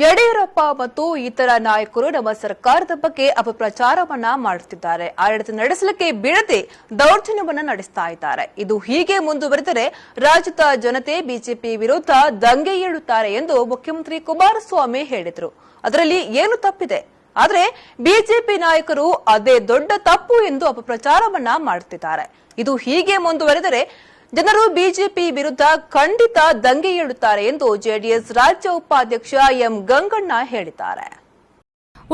ಯಡಿಯೂರಪ್ಪ ಮತ್ತು ಇತರ ನಾಯಕರು ನಮ್ಮ ಸರ್ಕಾರದ ಬಗ್ಗೆ ಅಪಪ್ರಚಾರವನ್ನ ಮಾಡುತ್ತಿದ್ದಾರೆ. ಆಡಳಿತ ನಡೆಸಲಿಕ್ಕೆ ಬಿಡದೆ ದೌರ್ಜನ್ಯವನ್ನ ನಡೆಸ್ತಾ ಇದ್ದಾರೆ. ಇದು ಹೀಗೆ ಮುಂದುವರೆದರೆ ರಾಜ್ಯದ ಜನತೆ ಬಿಜೆಪಿ ವಿರುದ್ಧ ದಂಗೆ ಏಳುತ್ತಾರೆ ಎಂದು ಮುಖ್ಯಮಂತ್ರಿ ಕುಮಾರಸ್ವಾಮಿ ಹೇಳಿದರು. ಅದರಲ್ಲಿ ಏನು ತಪ್ಪಿದೆ? ಆದರೆ ಬಿಜೆಪಿ ನಾಯಕರು ಅದೇ ದೊಡ್ಡ ತಪ್ಪು ಎಂದು ಅಪಪ್ರಚಾರವನ್ನ ಮಾಡುತ್ತಿದ್ದಾರೆ. ಇದು ಹೀಗೆ ಮುಂದುವರೆದರೆ ಜನರು ಬಿಜೆಪಿ ವಿರುದ್ಧ ಖಂಡಿತ ದಂಗೆ ಏಳುತ್ತಾರೆ ಎಂದು ಜೆಡಿಎಸ್ ರಾಜ್ಯ ಉಪಾಧ್ಯಕ್ಷ ಎಂ ಗಂಗಣ್ಣ ಹೇಳಿದ್ದಾರೆ.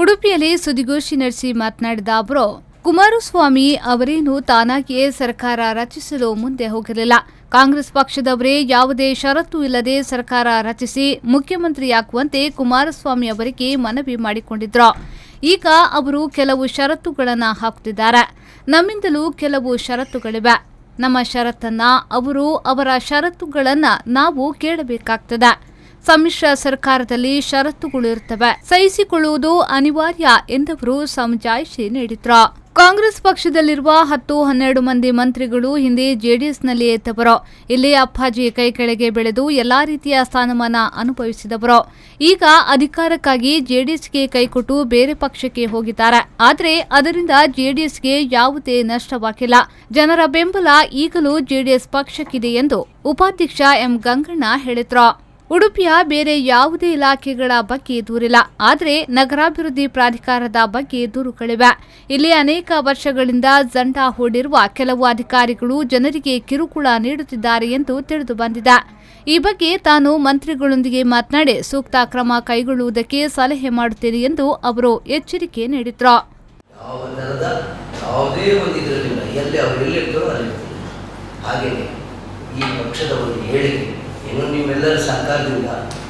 ಉಡುಪಿಯಲ್ಲಿ ಸುದ್ದಿಗೋಷ್ಠಿ ನಡೆಸಿ ಮಾತನಾಡಿದ ಅವರು, ಕುಮಾರಸ್ವಾಮಿ ಅವರೇನು ತಾನಾಗಿಯೇ ಸರ್ಕಾರ ರಚಿಸಲು ಮುಂದೆ ಹೋಗಲಿಲ್ಲ. ಕಾಂಗ್ರೆಸ್ ಪಕ್ಷದವರೇ ಯಾವುದೇ ಷರತ್ತು ಇಲ್ಲದೆ ಸರ್ಕಾರ ರಚಿಸಿ ಮುಖ್ಯಮಂತ್ರಿಯಾಗುವಂತೆ ಕುಮಾರಸ್ವಾಮಿ ಅವರಿಗೆ ಮನವಿ ಮಾಡಿಕೊಂಡಿದ್ರು. ಈಗ ಅವರು ಕೆಲವು ಷರತ್ತುಗಳನ್ನು ಹಾಕುತ್ತಿದ್ದಾರೆ. ನಮ್ಮಿಂದಲೂ ಕೆಲವು ಷರತ್ತುಗಳಿವೆ. ನಮ್ಮ ಷರತ್ತನ್ನ ಅವರು, ಅವರ ಷರತ್ತುಗಳನ್ನ ನಾವು ಕೇಳಬೇಕಾಗ್ತದೆ. ಸಮ್ಮಿಶ್ರ ಸರ್ಕಾರದಲ್ಲಿ ಷರತ್ತುಗಳು ಇರ್ತವೆ, ಸಹಿಸಿಕೊಳ್ಳುವುದು ಅನಿವಾರ್ಯ ಎಂದವರು ಸಮಜಾಯಿಷಿ ನೀಡಿದ್ರು. ಕಾಂಗ್ರೆಸ್ ಪಕ್ಷದಲ್ಲಿರುವ 10-12 ಮಂದಿ ಮಂತ್ರಿಗಳು ಹಿಂದೆ ಜೆಡಿಎಸ್ನಲ್ಲಿ ಇದ್ದವರು. ಇಲ್ಲಿ ಅಪ್ಪಾಜಿ ಕೈ ಕೆಳಗೆ ಬೆಳೆದು ಎಲ್ಲಾ ರೀತಿಯ ಸ್ಥಾನಮಾನ ಅನುಭವಿಸಿದವರು. ಈಗ ಅಧಿಕಾರಕ್ಕಾಗಿ ಜೆಡಿಎಸ್ಗೆ ಕೈಕೊಟ್ಟು ಬೇರೆ ಪಕ್ಷಕ್ಕೆ ಹೋಗಿದ್ದಾರೆ. ಆದರೆ ಅದರಿಂದ ಜೆಡಿಎಸ್ಗೆ ಯಾವುದೇ ನಷ್ಟವಾಗಿಲ್ಲ. ಜನರ ಬೆಂಬಲ ಈಗಲೂ ಜೆಡಿಎಸ್ ಪಕ್ಷಕ್ಕಿದೆ ಎಂದು ಉಪಾಧ್ಯಕ್ಷ ಎಂ ಗಂಗಣ್ಣ ಹೇಳಿದ್ರು. ಉಡುಪಿಯ ಬೇರೆ ಯಾವುದೇ ಇಲಾಖೆಗಳ ಬಗ್ಗೆ ದೂರಿಲ್ಲ. ಆದರೆ ನಗರಾಭಿವೃದ್ಧಿ ಪ್ರಾಧಿಕಾರದ ಬಗ್ಗೆ ದೂರುಗಳಿವೆ. ಇಲ್ಲಿ ಅನೇಕ ವರ್ಷಗಳಿಂದ ಜಂಡಾ ಹೂಡಿರುವ ಕೆಲವು ಅಧಿಕಾರಿಗಳು ಜನರಿಗೆ ಕಿರುಕುಳ ನೀಡುತ್ತಿದ್ದಾರೆ ಎಂದು ತಿಳಿದು ಬಂದಿದೆ. ಈ ಬಗ್ಗೆ ತಾನು ಮಂತ್ರಿಗಳೊಂದಿಗೆ ಮಾತನಾಡಿ ಸೂಕ್ತ ಕ್ರಮ ಕೈಗೊಳ್ಳುವುದಕ್ಕೆ ಸಲಹೆ ಮಾಡುತ್ತೇನೆ ಎಂದು ಅವರು ಎಚ್ಚರಿಕೆ ನೀಡಿದ್ರು. ಇನ್ನು ನಿಮ್ಮೆಲ್ಲರ ಸಹಕಾರದಿಂದ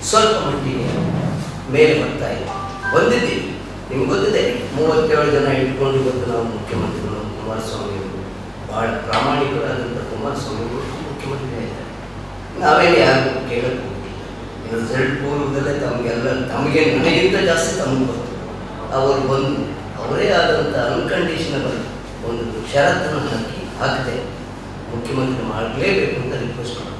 ಸ್ವಲ್ಪ ಮಟ್ಟಿಗೆ ಮೇಲೆ ಬರ್ತಾ ಇದೆ, ಬಂದಿದ್ದೀವಿ. ನಿಮ್ಗೆ ಗೊತ್ತಿದೆ, 37 ಜನ ಇಟ್ಕೊಂಡು ಇವತ್ತು ನಾವು ಮುಖ್ಯಮಂತ್ರಿಗಳು ಕುಮಾರಸ್ವಾಮಿ ಅವರು ಭಾಳ ಪ್ರಾಮಾಣಿಕರಾದಂಥ ಕುಮಾರಸ್ವಾಮಿ ಅವರು ಮುಖ್ಯಮಂತ್ರಿ ಆಗಿದ್ದಾರೆ. ನಾವೇನು ಯಾರು ಕೇಳಕ್ಕೆ ಹೋಗಿಲ್ಲ. ರಿಸಲ್ಟ್ ಪೂರ್ವದಲ್ಲೇ ತಮಗೆ ನನಗಿಂತ ಜಾಸ್ತಿ ತಮಗೆ ಗೊತ್ತು. ಅವರು ಬಂದು ಅವರೇ ಆದಂಥ ಅನ್ಕಂಡೀಷನಬಲ್ ಒಂದು ಷರತ್ತನ್ನು ಹಾಕದೆ ಮುಖ್ಯಮಂತ್ರಿ ಮಾಡಲೇಬೇಕು ಅಂತ ರಿಕ್ವೆಸ್ಟ್ ಮಾಡ್ತೀವಿ.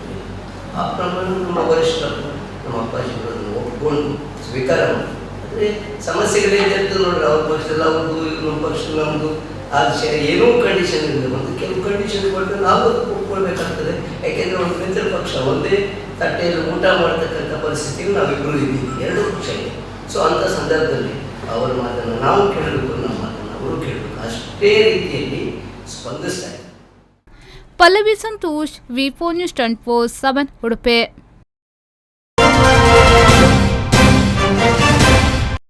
ಆ ಪ್ರಮಾಣ ನಮ್ಮ ವರಿಷ್ಠರು, ನಮ್ಮ ಅಪ್ಪಾಜಿಗಳನ್ನು ಒಪ್ಪಿಕೊಂಡು ಸ್ವೀಕಾರ ಮಾಡಿ. ಅಂದರೆ ಸಮಸ್ಯೆಗಳೇನಿರ್ತದೆ ನೋಡ್ರಿ, ಅವ್ರ ಪಕ್ಷದಲ್ಲಿ ಅವ್ರದ್ದು, ನಮ್ಮ ಪಕ್ಷ ನಮ್ಮದು, ಆದ ಏನೂ ಕಂಡೀಷನ್ ಇಲ್ಲ. ಮತ್ತು ಕೆಲವು ಕಂಡೀಷನ್ ಕೊಟ್ಟರೆ ನಾವು ಒಪ್ಕೊಳ್ಬೇಕಾಗ್ತದೆ. ಯಾಕೆಂದರೆ ಒಂದು ಮಿತ್ರ ಪಕ್ಷ ಒಂದೇ ತಟ್ಟೆಯಲ್ಲಿ ಊಟ ಮಾಡ್ತಕ್ಕಂಥ ಪರಿಸ್ಥಿತಿಗೆ ನಾವಿಬ್ಬರು ಇದ್ದೀವಿ, ಎರಡೂ ಪಕ್ಷ ಇದೆ. ಸೊ ಅಂಥ ಸಂದರ್ಭದಲ್ಲಿ ಅವರ ಮಾತನ್ನು ನಾವು ಕೇಳಬೇಕು, ನಮ್ಮ ಮಾತನ್ನು ಅವರು ಕೇಳಬೇಕು. ಅಷ್ಟೇ ರೀತಿಯಲ್ಲಿ ಸ್ಪಂದಿಸ್ತಾ ಇದ್ದಾರೆ. ಪಲ್ಲವಿ ಸಂತೋಷ್, ವಿ4 ನ್ಯೂಸ್ 24/7 ಉಡುಪಿ.